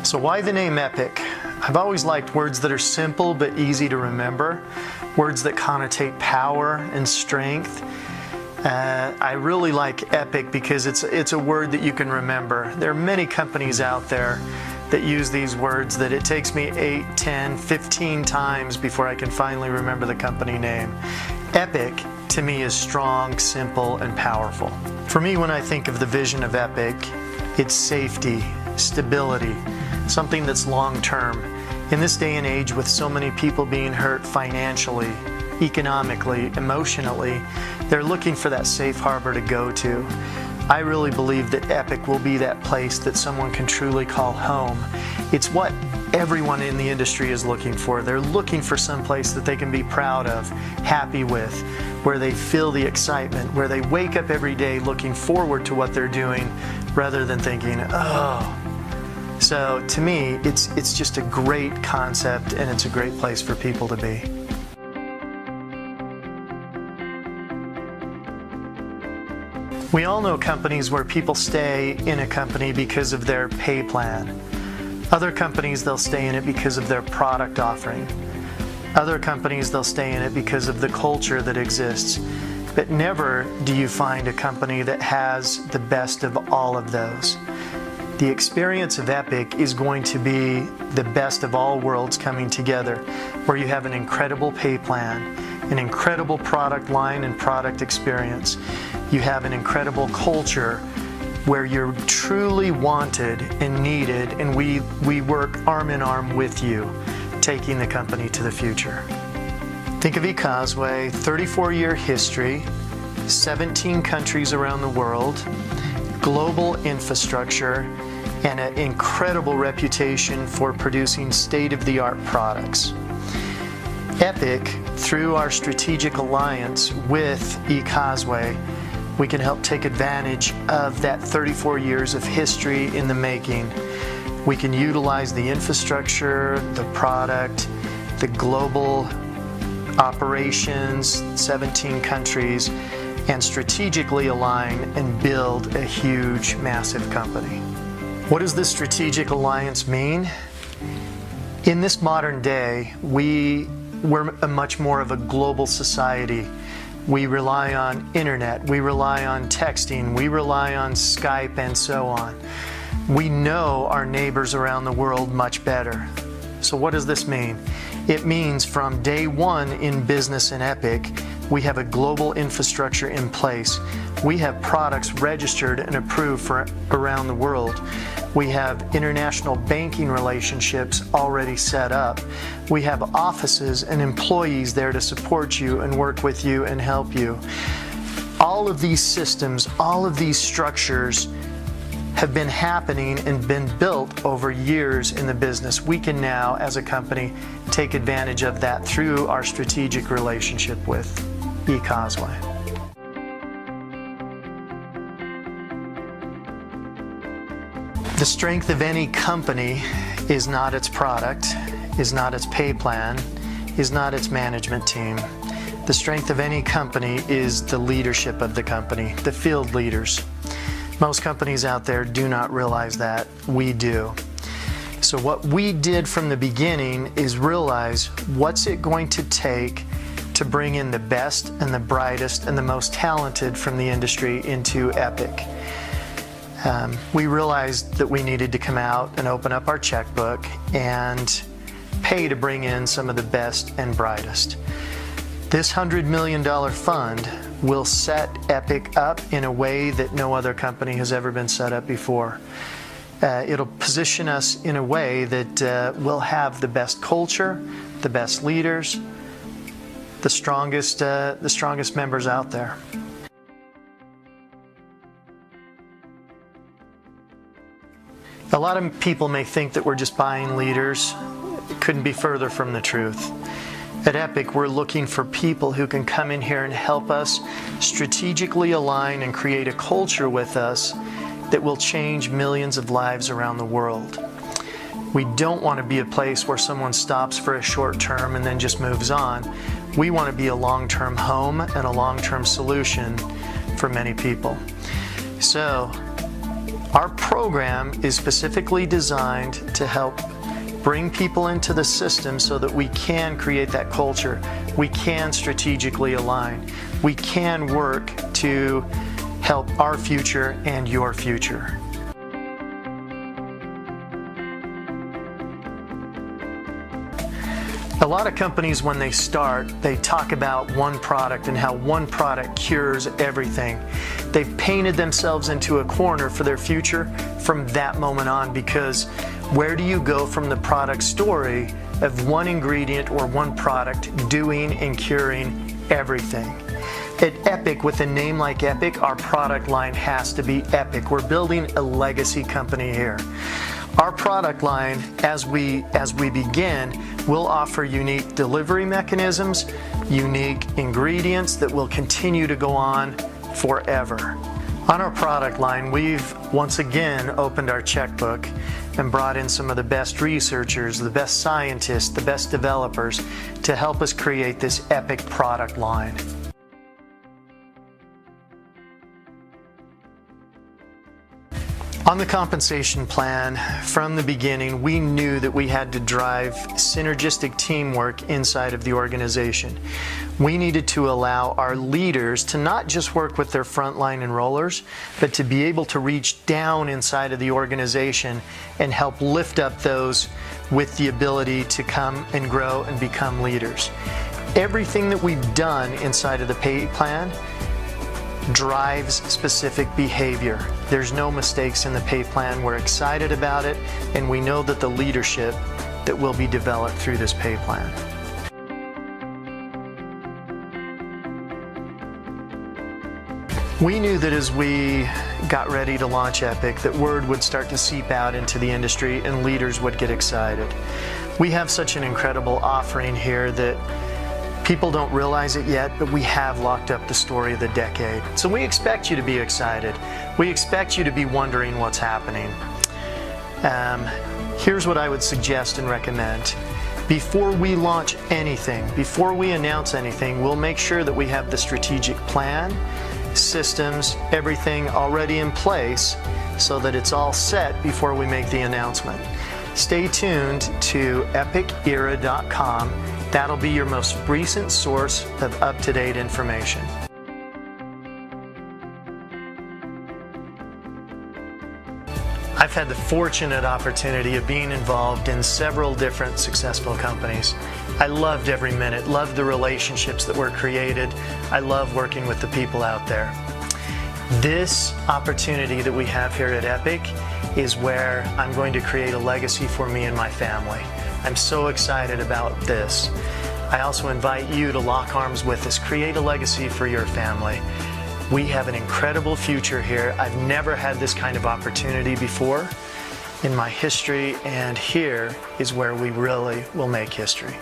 So why the name Epic? I've always liked words that are simple but easy to remember, words that connotate power and strength. I really like Epic because it's a word that you can remember. There are many companies out there that use these words that it takes me 8, 10, 15 times before I can finally remember the company name. Epic, to me, is strong, simple, and powerful. For me, when I think of the vision of Epic, it's safety, stability, something that's long-term. In this day and age, with so many people being hurt financially, economically, emotionally, they're looking for that safe harbor to go to. I really believe that Epic will be that place that someone can truly call home. It's what everyone in the industry is looking for. They're looking for some place that they can be proud of, happy with, where they feel the excitement, where they wake up every day looking forward to what they're doing rather than thinking, oh. So to me, it's just a great concept, and it's a great place for people to be. We all know companies where people stay in a company because of their pay plan. Other companies, they'll stay in it because of their product offering. Other companies, they'll stay in it because of the culture that exists. But never do you find a company that has the best of all of those. The experience of Epic is going to be the best of all worlds coming together, where you have an incredible pay plan, an incredible product line and product experience. You have an incredible culture where you're truly wanted and needed, and we work arm in arm with you, taking the company to the future. Think of eCauseway, 34-year history, 17 countries around the world, global infrastructure, and an incredible reputation for producing state-of-the-art products. Epic, through our strategic alliance with eCauseway, we can help take advantage of that 34 years of history in the making. We can utilize the infrastructure, the product, the global operations, 17 countries, and strategically align and build a huge, massive company. What does this strategic alliance mean? In this modern day, we're a much more of a global society. We rely on internet, we rely on texting, we rely on Skype, and so on. We know our neighbors around the world much better. So what does this mean? It means from day one in business in Epic, we have a global infrastructure in place. We have products registered and approved for around the world. We have international banking relationships already set up. We have offices and employees there to support you and work with you and help you. All of these systems, all of these structures have been happening and been built over years in the business. We can now, as a company, take advantage of that through our strategic relationship with eCauseway. The strength of any company is not its product, is not its pay plan, is not its management team. The strength of any company is the leadership of the company, the field leaders. Most companies out there do not realize that. We do. So what we did from the beginning is realize what's it going to take to bring in the best and the brightest and the most talented from the industry into Epic. We realized that we needed to come out and open up our checkbook and pay to bring in some of the best and brightest. This $100 million fund will set Epic up in a way that no other company has ever been set up before. It'll position us in a way that we'll have the best culture, the best leaders, the strongest members out there. A lot of people may think that we're just buying leaders. It couldn't be further from the truth. At Epic, we're looking for people who can come in here and help us strategically align and create a culture with us that will change millions of lives around the world. We don't want to be a place where someone stops for a short term and then just moves on. We want to be a long-term home and a long-term solution for many people. So, Our program is specifically designed to help bring people into the system so that we can create that culture. We can strategically align. We can work to help our future and your future. A lot of companies, when they start, they talk about one product and how one product cures everything. They've painted themselves into a corner for their future from that moment on, because where do you go from the product story of one ingredient or one product doing and curing everything? At Epic, with a name like Epic, our product line has to be epic. We're building a legacy company here. Our product line, as we begin, will offer unique delivery mechanisms, unique ingredients that will continue to go on forever. On our product line, we've once again opened our checkbook and brought in some of the best researchers, the best scientists, the best developers to help us create this epic product line. On the compensation plan, from the beginning, we knew that we had to drive synergistic teamwork inside of the organization. We needed to allow our leaders to not just work with their frontline enrollers, but to be able to reach down inside of the organization and help lift up those with the ability to come and grow and become leaders. Everything that we've done inside of the pay plan drives specific behavior. There's no mistakes in the pay plan. We're excited about it, and we know that the leadership that will be developed through this pay plan. We knew that as we got ready to launch Epic, that word would start to seep out into the industry and leaders would get excited. We have such an incredible offering here that people don't realize it yet, but we have locked up the story of the decade. So we expect you to be excited. We expect you to be wondering what's happening. Here's what I would suggest and recommend. Before we launch anything, before we announce anything, we'll make sure that we have the strategic plan, systems, everything already in place so that it's all set before we make the announcement. Stay tuned to epicera.com. That'll be your most recent source of up-to-date information. I've had the fortunate opportunity of being involved in several different successful companies. I loved every minute, loved the relationships that were created. I love working with the people out there. This opportunity that we have here at Epic is where I'm going to create a legacy for me and my family. I'm so excited about this. I also invite you to lock arms with us. Create a legacy for your family. We have an incredible future here. I've never had this kind of opportunity before in my history, and here is where we really will make history.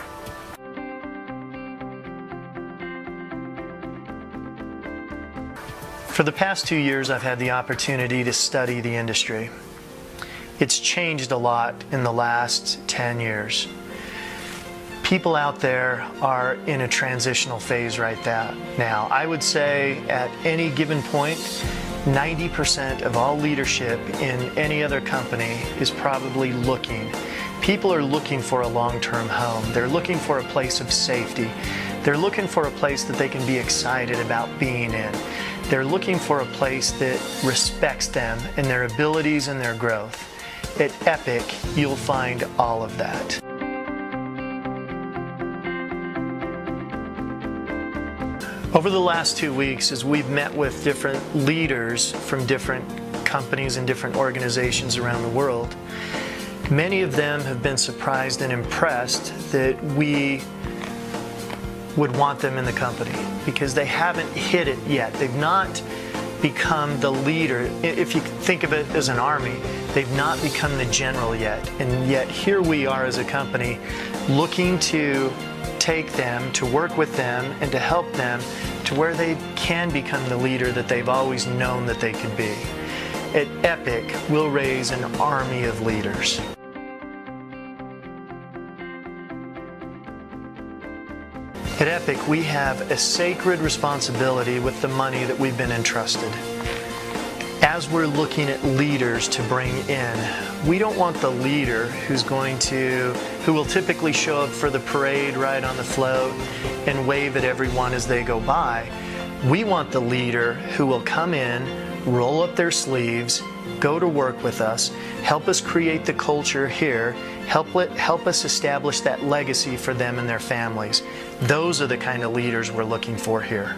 For the past 2 years, I've had the opportunity to study the industry. It's changed a lot in the last 10 years. People out there are in a transitional phase right now. I would say at any given point, 90% of all leadership in any other company is probably looking. People are looking for a long-term home. They're looking for a place of safety. They're looking for a place that they can be excited about being in. They're looking for a place that respects them and their abilities and their growth. At Epic, you'll find all of that. Over the last 2 weeks, as we've met with different leaders from different companies and different organizations around the world, many of them have been surprised and impressed that we would want them in the company because they haven't hit it yet. They've not become the leader. If you think of it as an army, they've not become the general yet. And yet here we are as a company looking to take them, to work with them, and to help them to where they can become the leader that they've always known that they could be. At Epic, we'll raise an army of leaders. At Epic, we have a sacred responsibility with the money that we've been entrusted. As we're looking at leaders to bring in, we don't want the leader who will typically show up for the parade right on the float and wave at everyone as they go by. We want the leader who will come in, roll up their sleeves, go to work with us, help us create the culture here, help us establish that legacy for them and their families. Those are the kind of leaders we're looking for here.